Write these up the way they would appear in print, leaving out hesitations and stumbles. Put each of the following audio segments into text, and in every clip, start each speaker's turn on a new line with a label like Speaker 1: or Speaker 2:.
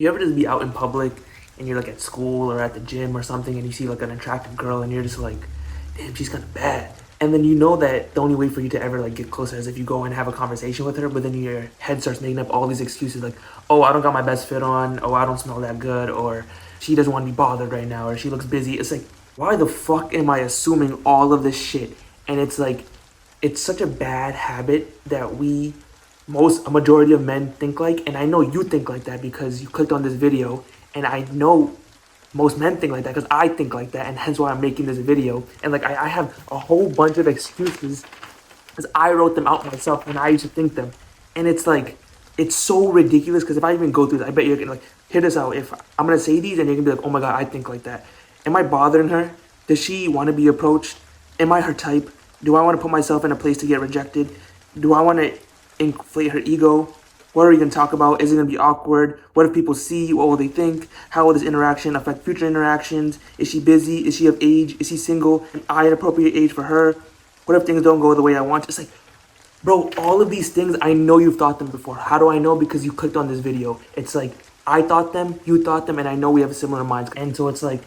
Speaker 1: You ever just be out in public and you're like at school or at the gym or something and you see like an attractive girl and you're just like, damn, she's kind of bad. And then you know that the only way for you to ever like get closer is if you go and have a conversation with her, but then your head starts making up all these excuses like, oh, I don't got my best fit on, oh, I don't smell that good, or she doesn't want to be bothered right now, or she looks busy. It's like, why the fuck am I assuming all of this shit? And it's like, it's such a bad habit that a majority of men think like, and I know you think like that because you clicked on this video, and I know most men think like that because I think like that, and hence why I'm making this video. And like I have a whole bunch of excuses because I wrote them out myself and I used to think them, and it's like it's so ridiculous because if I even go through this, I bet you're gonna like hear this out. If I'm gonna say these and you're gonna be like, oh my god, I think like that. Am I bothering her? Does she want to be approached? Am I her type? Do I want to put myself in a place to get rejected? Do I want to inflate her ego? What are we going to talk about? Is it going to be awkward? What if people see? What will they think? How will this interaction affect future interactions? Is she busy? Is she of age? Is she single? Am I an appropriate age for her? What if things don't go the way I want? It's like, bro, all of these things, I know you've thought them before. How do I know? Because you clicked on this video. It's like, I thought them, you thought them, and I know we have similar minds. And so it's like,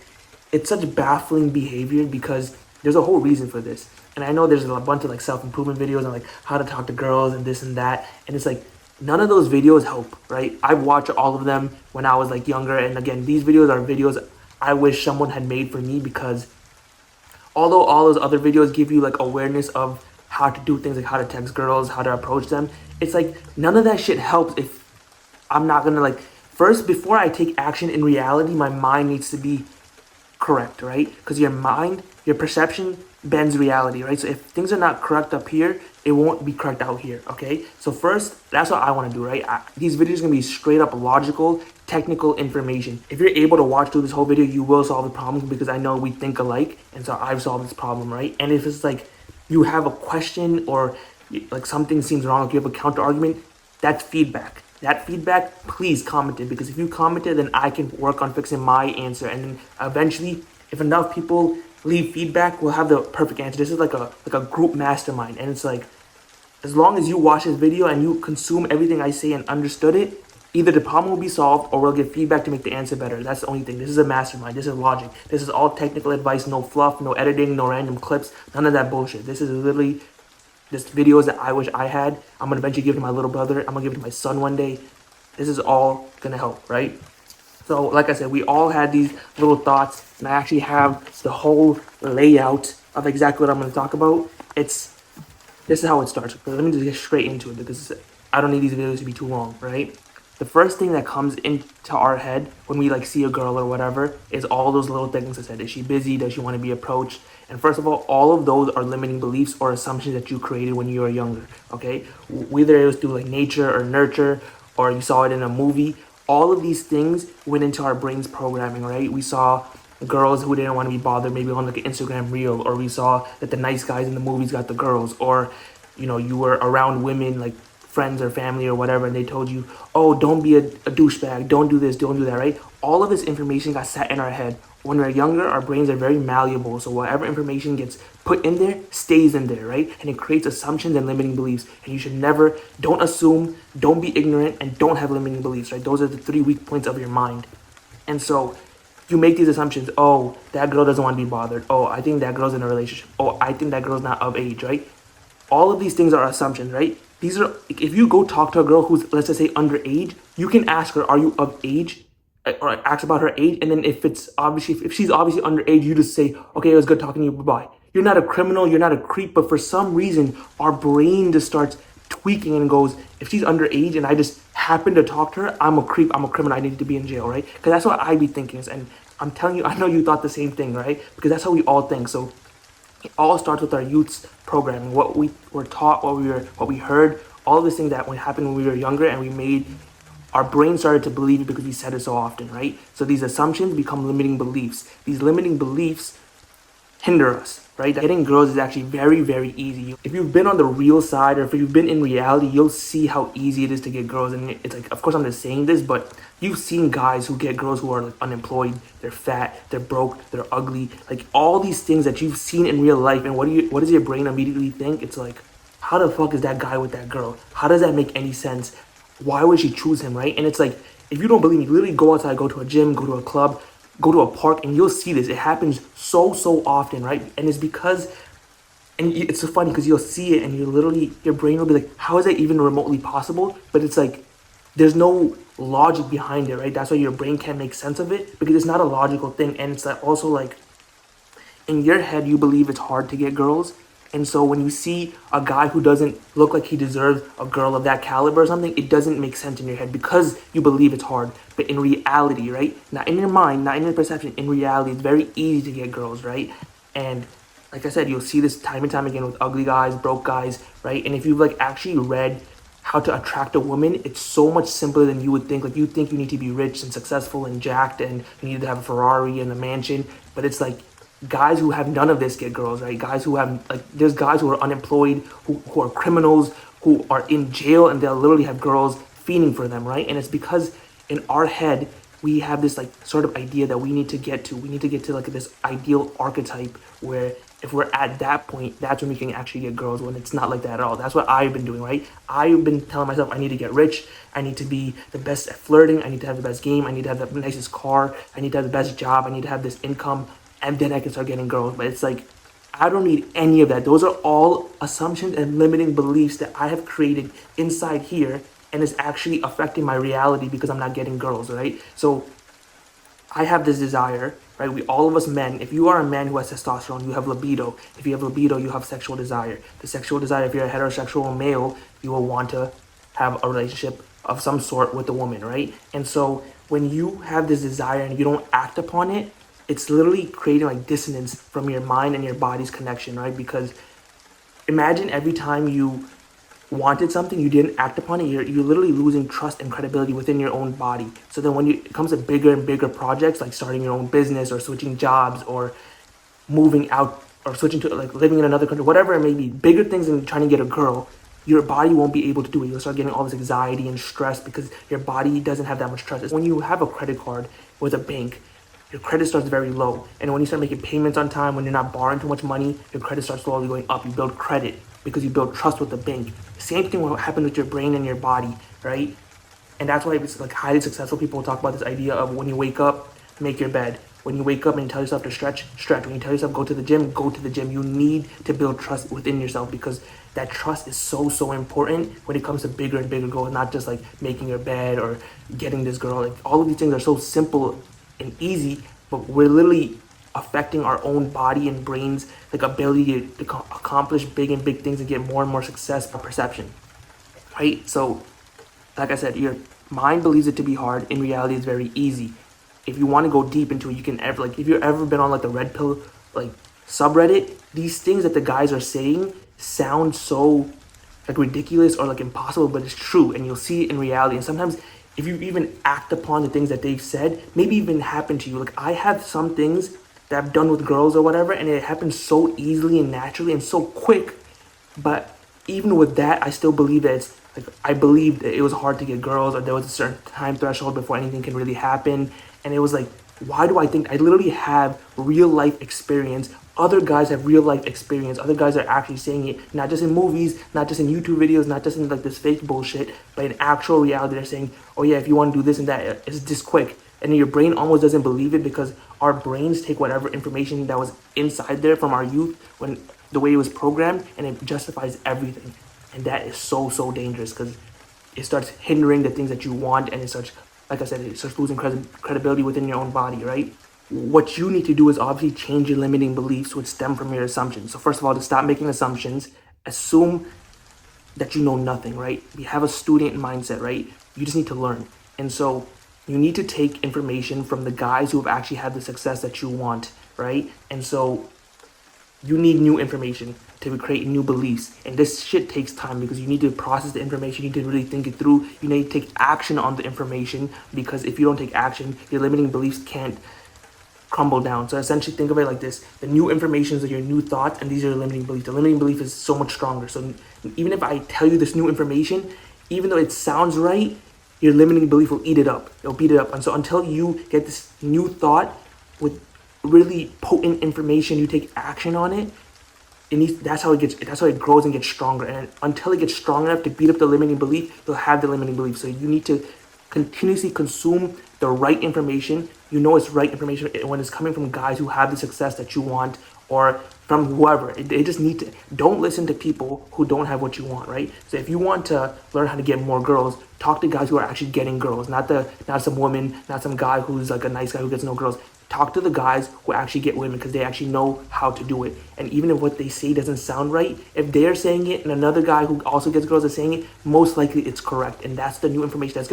Speaker 1: it's such baffling behavior because there's a whole reason for this. And I know there's a bunch of like self-improvement videos on like how to talk to girls and this and that. And it's like, none of those videos help, right? I've watched all of them when I was like younger. And again, these videos are videos I wish someone had made for me because although all those other videos give you like awareness of how to do things like how to text girls, how to approach them, it's like none of that shit helps if I'm not gonna like first before I take action in reality, my mind needs to be correct, right? Because your mind, your perception bends reality, right? So if things are not correct up here, it won't be correct out here, okay? So first, that's what I want to do, right? These videos are going to be straight up logical, technical information. If you're able to watch through this whole video, you will solve the problem because I know we think alike, and so I've solved this problem, right? And if it's like you have a question or like something seems wrong, like you have a counter argument, that's feedback. That feedback, please comment it because if you comment it, then I can work on fixing my answer. And then eventually, if enough people leave feedback, we'll have the perfect answer. This is like a group mastermind. And it's like, as long as you watch this video and you consume everything I say and understood it, either the problem will be solved or we'll get feedback to make the answer better. That's the only thing. This is a mastermind. This is logic. This is all technical advice, no fluff, no editing, no random clips, none of that bullshit. This is literally just videos that I wish I had. I'm gonna eventually give it to my little brother. I'm gonna give it to my son one day. This is all gonna help, right? So like I said, we all had these little thoughts, and I actually have the whole layout of exactly what I'm gonna talk about. This is how it starts. But let me just get straight into it because I don't need these videos to be too long, right? The first thing that comes into our head when we like see a girl or whatever is all those little things I said. Is she busy? Does she want to be approached? And first of all of those are limiting beliefs or assumptions that you created when you were younger, okay? Whether it was through like nature or nurture or you saw it in a movie, all of these things went into our brain's programming, right? We saw girls who didn't want to be bothered maybe on like an Instagram reel, or we saw that the nice guys in the movies got the girls, or you were around women like friends or family or whatever, and they told you, oh, don't be a douchebag, don't do this, don't do that, right? All of this information got sat in our head. When we're younger, our brains are very malleable, so whatever information gets put in there stays in there, right? And it creates assumptions and limiting beliefs. And you should never, don't assume, don't be ignorant, and don't have limiting beliefs, right? Those are the 3 weak points of your mind. And so you make these assumptions. Oh, that girl doesn't want to be bothered. Oh, I think that girl's in a relationship. Oh, I think that girl's not of age, right? All of these things are assumptions, right? These are, if you go talk to a girl who's, let's just say, underage, you can ask her, are you of age? Or ask about her age. And then if she's obviously underage, you just say, okay, it was good talking to you, bye-bye. You're not a criminal, you're not a creep, but for some reason, our brain just starts tweaking and goes, if she's underage and I just happen to talk to her, I'm a creep, I'm a criminal, I need to be in jail, right? Because that's what I'd be thinking. And I'm telling you, I know you thought the same thing, right? Because that's how we all think. So it all starts with our youth's programming, what we were taught, what we heard, all of these things that happened when we were younger, and our brain started to believe it because we said it so often, right? So these assumptions become limiting beliefs. These limiting beliefs hinder us, right? Getting girls is actually very, very easy. If you've been on the real side, or if you've been in reality, you'll see how easy it is to get girls. And it's like, of course I'm just saying this, but you've seen guys who get girls who are like unemployed, they're fat, they're broke, they're ugly, like all these things that you've seen in real life. And what does your brain immediately think? It's like, how the fuck is that guy with that girl? How does that make any sense? Why would she choose him, right? And it's like, if you don't believe me, literally go outside, go to a gym, go to a club, go to a park, and you'll see this. It happens so often, right? And it's because, and it's so funny because you'll see it and you literally, your brain will be like, how is that even remotely possible? But it's like, there's no logic behind it, right? That's why your brain can't make sense of it, because it's not a logical thing. And it's like also like, in your head, you believe it's hard to get girls. And so when you see a guy who doesn't look like he deserves a girl of that caliber or something, it doesn't make sense in your head because you believe it's hard. But in reality, right? Not in your mind, not in your perception, in reality, it's very easy to get girls, right? And like I said, you'll see this time and time again with ugly guys, broke guys, right? And if you've like actually read how to attract a woman, it's so much simpler than you would think. Like you think you need to be rich and successful and jacked and you need to have a Ferrari and a mansion, but it's like guys who have none of this get girls, right? Guys who have like, there's guys who are unemployed, who are criminals, who are in jail, and they'll literally have girls fiending for them, right? And it's because in our head we have this like sort of idea that we need to get to. We need to get to like this ideal archetype where if we're at that point, that's when we can actually get girls, when it's not like that at all. That's what I've been doing, right? I've been telling myself I need to get rich. I need to be the best at flirting. I need to have the best game. I need to have the nicest car. I need to have the best job. I need to have this income. And then I can start getting girls. But it's like, I don't need any of that. Those are all assumptions and limiting beliefs that I have created inside here, and it's actually affecting my reality because I'm not getting girls, right? So I have this desire, right? We, all of us men, if you are a man who has testosterone, you have libido. If you have libido, you have sexual desire. The sexual desire, if you're a heterosexual male, you will want to have a relationship of some sort with a woman, right? And so when you have this desire and you don't act upon it, it's literally creating like dissonance from your mind and your body's connection, right? Because imagine every time you wanted something, you didn't act upon it, you're literally losing trust and credibility within your own body. So then when it comes to bigger and bigger projects like starting your own business or switching jobs or moving out or switching to like living in another country, whatever it may be, bigger things than trying to get a girl, your body won't be able to do it. You'll start getting all this anxiety and stress because your body doesn't have that much trust. When you have a credit card with a bank, your credit starts very low. And when you start making payments on time, when you're not borrowing too much money, your credit starts slowly going up. You build credit because you build trust with the bank. Same thing will happen with your brain and your body, right? And that's why it's like highly successful people talk about this idea of when you wake up, make your bed. When you wake up and you tell yourself to stretch, stretch. When you tell yourself go to the gym, go to the gym. You need to build trust within yourself because that trust is so important when it comes to bigger and bigger goals, not just like making your bed or getting this girl. Like all of these things are so simple and easy, but we're literally affecting our own body and brain's like ability to accomplish big things and get more and more success by perception, right? So like I said, your mind believes it to be hard. In reality, it's very easy. If you want to go deep into it, you can ever like if you've ever been on like the red pill like subreddit, these things that the guys are saying sound so like ridiculous or like impossible, but it's true, and you'll see it in reality. And sometimes if you even act upon the things that they've said, maybe even happen to you. Like I have some things that I've done with girls or whatever, and it happens so easily and naturally and so quick. But even with that, I still believe that it's like I believed that it was hard to get girls, or there was a certain time threshold before anything can really happen. And it was like, why do I think I literally have real life experience? Other guys have real life experience. Other guys are actually saying it, not just in movies, not just in YouTube videos, not just in like this fake bullshit, but in actual reality. They're saying, oh yeah, if you want to do this and that, it's this quick. And your brain almost doesn't believe it because our brains take whatever information that was inside there from our youth, when the way it was programmed, and it justifies everything. And that is so dangerous because it starts hindering the things that you want, and it starts, like I said, it starts losing credibility within your own body, right? What you need to do is obviously change your limiting beliefs, which stem from your assumptions. So first of all, to stop making assumptions, assume that you know nothing, right? We have a student mindset, right? You just need to learn. And so you need to take information from the guys who have actually had the success that you want, right? And so you need new information to create new beliefs. And this shit takes time because you need to process the information. You need to really think it through. You need to take action on the information, because if you don't take action, your limiting beliefs can't crumble down. So essentially think of it like this: the new informations are your new thoughts, and these are your limiting beliefs. The limiting belief is so much stronger. So even if I tell you this new information, even though it sounds right, your limiting belief will eat it up. It'll beat it up. And so until you get this new thought with really potent information, you take action on it, that's how it grows and gets stronger. And until it gets strong enough to beat up the limiting belief, you'll have the limiting belief. So you need to continuously consume the right information. You know it's right information when it's coming from guys who have the success that you want, or from whoever. They just need to, don't listen to people who don't have what you want, right? So if you want to learn how to get more girls, talk to guys who are actually getting girls, not some woman, not some guy who's like a nice guy who gets no girls. Talk to the guys who actually get women, because they actually know how to do it. And even if what they say doesn't sound right, if they're saying it and another guy who also gets girls is saying it, most likely it's correct. And that's the new information that's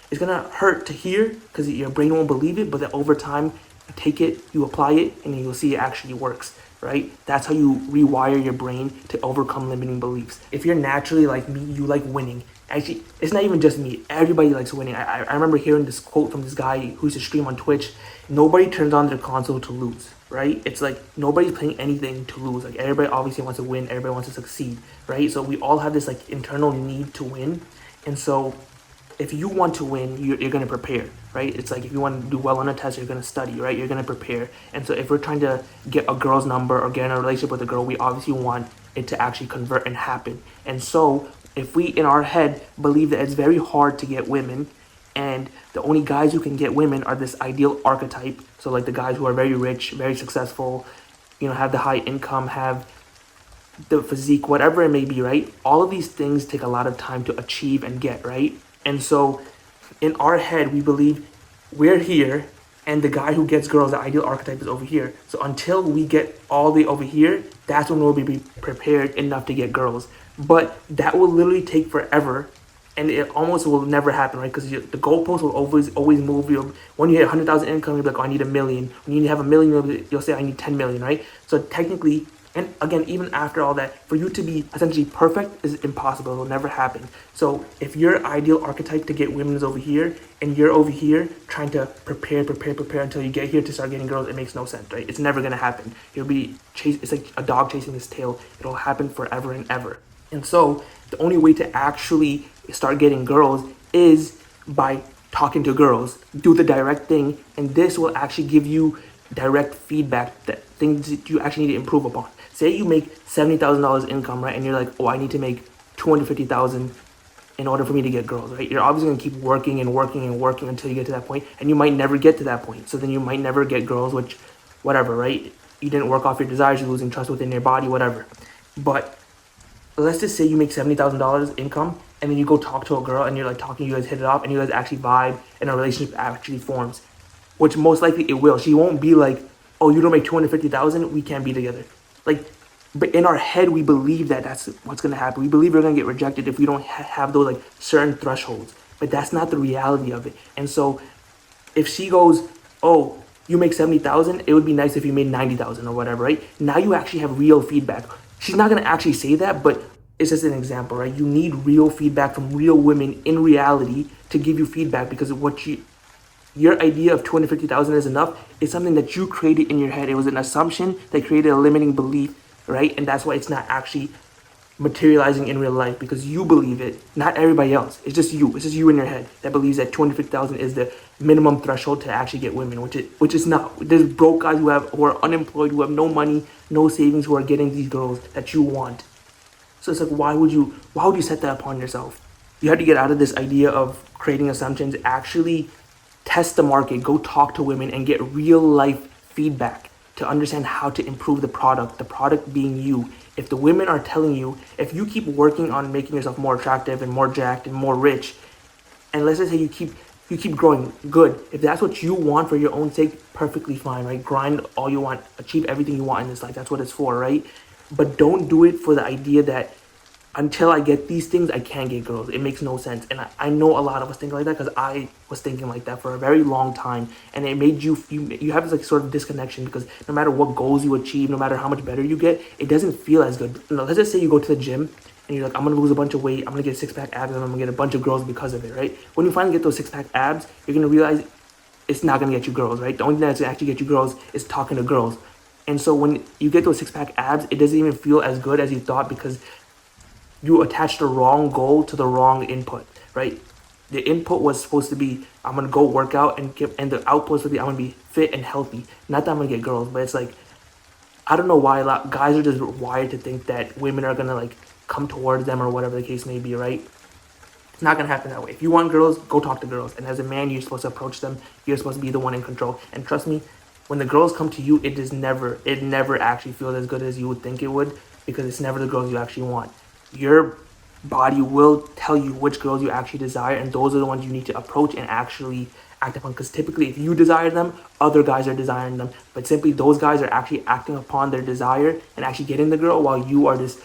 Speaker 1: it's gonna hurt to hear, because your brain won't believe it, but then over time you take it, you apply it, and then you'll see it actually works, right? That's how you rewire your brain to overcome limiting beliefs. If you're naturally like me, you like winning. Actually, it's not even just me. Everybody likes winning. I remember hearing this quote from this guy who used to stream on Twitch. Nobody turns on their console to lose, right? It's like nobody's playing anything to lose. Like everybody obviously wants to win. Everybody wants to succeed, right? So we all have this like internal need to win. And so if you want to win, you're going to prepare, right? It's like if you want to do well on a test, you're going to study, right? You're going to prepare. And so if we're trying to get a girl's number or get in a relationship with a girl, we obviously want it to actually convert and happen. And so if we in our head believe that it's very hard to get women, and the only guys who can get women are this ideal archetype, so like the guys who are very rich, very successful, have the high income, have the physique, whatever it may be, right? All of these things take a lot of time to achieve and get, right? And so in our head, we believe we're here, and the guy who gets girls, the ideal archetype, is over here. So until we get all the way over here, that's when we'll be prepared enough to get girls. But that will literally take forever, and it almost will never happen, right? Because the goalpost will always move. When you hit 100,000 income, you'll be like, oh, I need 1 million. When you have 1 million, you'll say, I need 10 million, right? So technically, and again, even after all that, for you to be essentially perfect is impossible. It will never happen. So if your ideal archetype to get women is over here, and you're over here trying to prepare until you get here to start getting girls, it makes no sense, right? It's never going to happen. It's like a dog chasing his tail. It'll happen forever and ever. And so the only way to actually start getting girls is by talking to girls. Do the direct thing, and this will actually give you direct feedback, that things that you actually need to improve upon. Say you make $70,000 income, right? And you're like, oh, I need to make $250,000 in order for me to get girls, right? You're obviously gonna keep working until you get to that point, and you might never get to that point. So then you might never get girls, which, whatever, right? You didn't work off your desires, you're losing trust within your body, whatever. But let's just say you make $70,000 income, and then you go talk to a girl, and you're like talking, you guys hit it off, and you guys actually vibe, and a relationship actually forms, which most likely it will. She won't be like, oh, you don't make $250,000, we can't be together. Like, but in our head, we believe that that's what's gonna happen. We believe we're gonna get rejected if we don't have those like certain thresholds. But that's not the reality of it. And so, if she goes, oh, you make 70,000, it would be nice if you made 90,000 or whatever, right? Now you actually have real feedback. She's not gonna actually say that, but it's just an example, right? You need real feedback from real women in reality to give you feedback, because your idea of 250,000 is enough is something that you created in your head. It was an assumption that created a limiting belief, right? And that's why it's not actually materializing in real life, because you believe it, not everybody else. It's just you. It's just you in your head that believes that 250,000 is the minimum threshold to actually get women, which is not. There's broke guys who are unemployed, who have no money, no savings, who are getting these girls that you want. So it's like, why would you set that upon yourself? You have to get out of this idea of creating assumptions. Actually test the market, go talk to women, and get real life feedback to understand how to improve the product being you. If the women are telling you, if you keep working on making yourself more attractive and more jacked and more rich, and let's just say you keep growing, good. If that's what you want for your own sake, perfectly fine, right? Grind all you want, achieve everything you want in this life. That's what it's for, right? But don't do it for the idea that until I get these things, I can't get girls. It makes no sense. And I know a lot of us think like that, because I was thinking like that for a very long time. And it made you have this like sort of disconnection, because no matter what goals you achieve, no matter how much better you get, it doesn't feel as good. Let's just say you go to the gym and you're like, I'm going to lose a bunch of weight. I'm going to get a six-pack abs, and I'm going to get a bunch of girls because of it, right? When you finally get those six-pack abs, you're going to realize it's not going to get you girls, right? The only thing that's going to actually get you girls is talking to girls. And so when you get those six-pack abs, it doesn't even feel as good as you thought, because you attached the wrong goal to the wrong input, right? The input was supposed to be, I'm going to go work out, and the output would be, I'm going to be fit and healthy. Not that I'm going to get girls, but it's like, I don't know why guys are just wired to think that women are going to like come towards them or whatever the case may be, right? It's not gonna happen that way. If you want girls, go talk to girls. And as a man, you're supposed to approach them. You're supposed to be the one in control. And trust me, when the girls come to you, it never actually feels as good as you would think it would, because it's never the girls you actually want. Your body will tell you which girls you actually desire, and those are the ones you need to approach and actually act upon. Because typically, if you desire them, other guys are desiring them. But simply, those guys are actually acting upon their desire and actually getting the girl, while you are just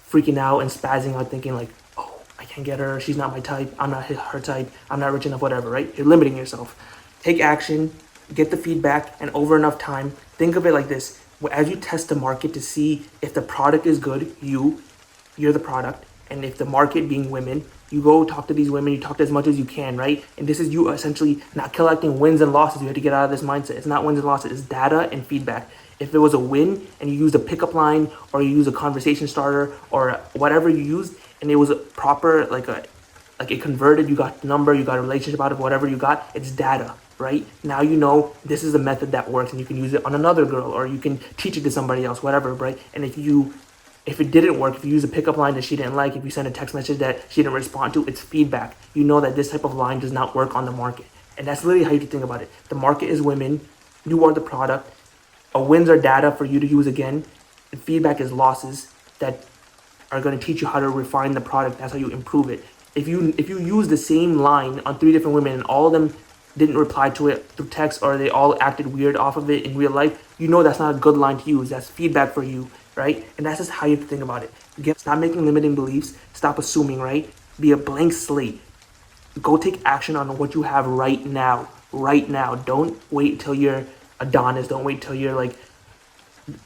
Speaker 1: freaking out and spazzing out, thinking like, oh, I can't get her. She's not my type. I'm not her type. I'm not rich enough. Whatever. Right? You're limiting yourself. Take action. Get the feedback, and over enough time, think of it like this: as you test the market to see if the product is good, you're the product. And if the market being women, you go talk to these women, you talk to as much as you can, right? And this is you essentially not collecting wins and losses. You have to get out of this mindset. It's not wins and losses, it's data and feedback. If it was a win and you used a pickup line, or you use a conversation starter, or whatever you used, and it was a proper, like it converted, you got the number, you got a relationship out of whatever you got, it's data, right? Now you know this is a method that works, and you can use it on another girl, or you can teach it to somebody else, whatever, right? And if it didn't work, if you use a pickup line that she didn't like, if you send a text message that she didn't respond to, it's feedback. You know that this type of line does not work on the market. And that's literally how you think about it. The market is women, you are the product. Wins are data for you to use again, and feedback is losses that are going to teach you how to refine the product. That's how you improve it. If you use the same line on 3 different women and all of them didn't reply to it through text, or they all acted weird off of it in real life, you know that's not a good line to use. That's feedback for you, right? And that's just how you have to think about it. Stop making limiting beliefs. Stop assuming, right? Be a blank slate. Go take action on what you have right now. Right now. Don't wait till you're Adonis. Don't wait till you're like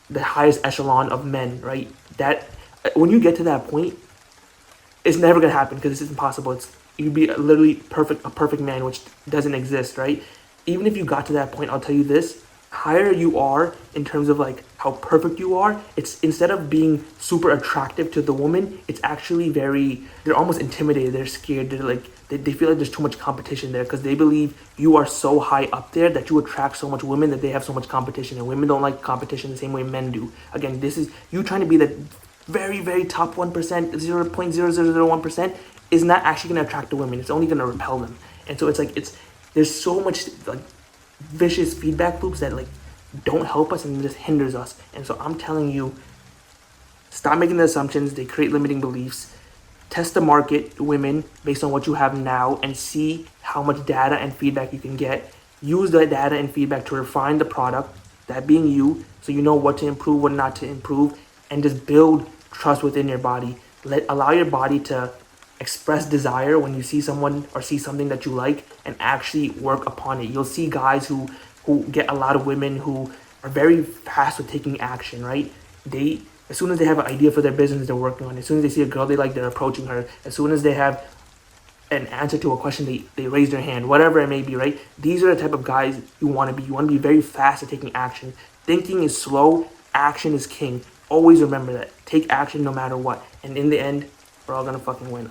Speaker 1: the highest echelon of men, right? That when you get to that point, it's never gonna happen, because it's impossible. You'd be literally a perfect man, which doesn't exist, right? Even if you got to that point, I'll tell you this: higher you are in terms of like how perfect you are, it's instead of being super attractive to the woman, it's actually they're almost intimidated. They're scared. They're like they feel like there's too much competition there, because they believe you are so high up there that you attract so much women that they have so much competition, and women don't like competition the same way men do. Again, this is you trying to be the very, very top 1%, 0.0001%, is not actually going to attract the women. It's only going to repel them. And so there's so much like vicious feedback loops that like don't help us, and just hinders us. And so I'm telling you, stop making the assumptions. They create limiting beliefs. Test the market, women, based on what you have now, and see how much data and feedback you can get. Use that data and feedback to refine the product, that being you, so you know what to improve, what not to improve, and just build trust within your body. Allow your body to express desire when you see someone or see something that you like, and actually work upon it. You'll see guys who get a lot of women, who are very fast with taking action, right? As soon as they have an idea for their business, they're working on it. As soon as they see a girl they like, they're approaching her. As soon as they have an answer to a question, they raise their hand, whatever it may be, right? These are the type of guys you want to be. You want to be very fast at taking action. Thinking is slow, action is king. Always remember that. Take action no matter what. And in the end, we're all gonna fucking win.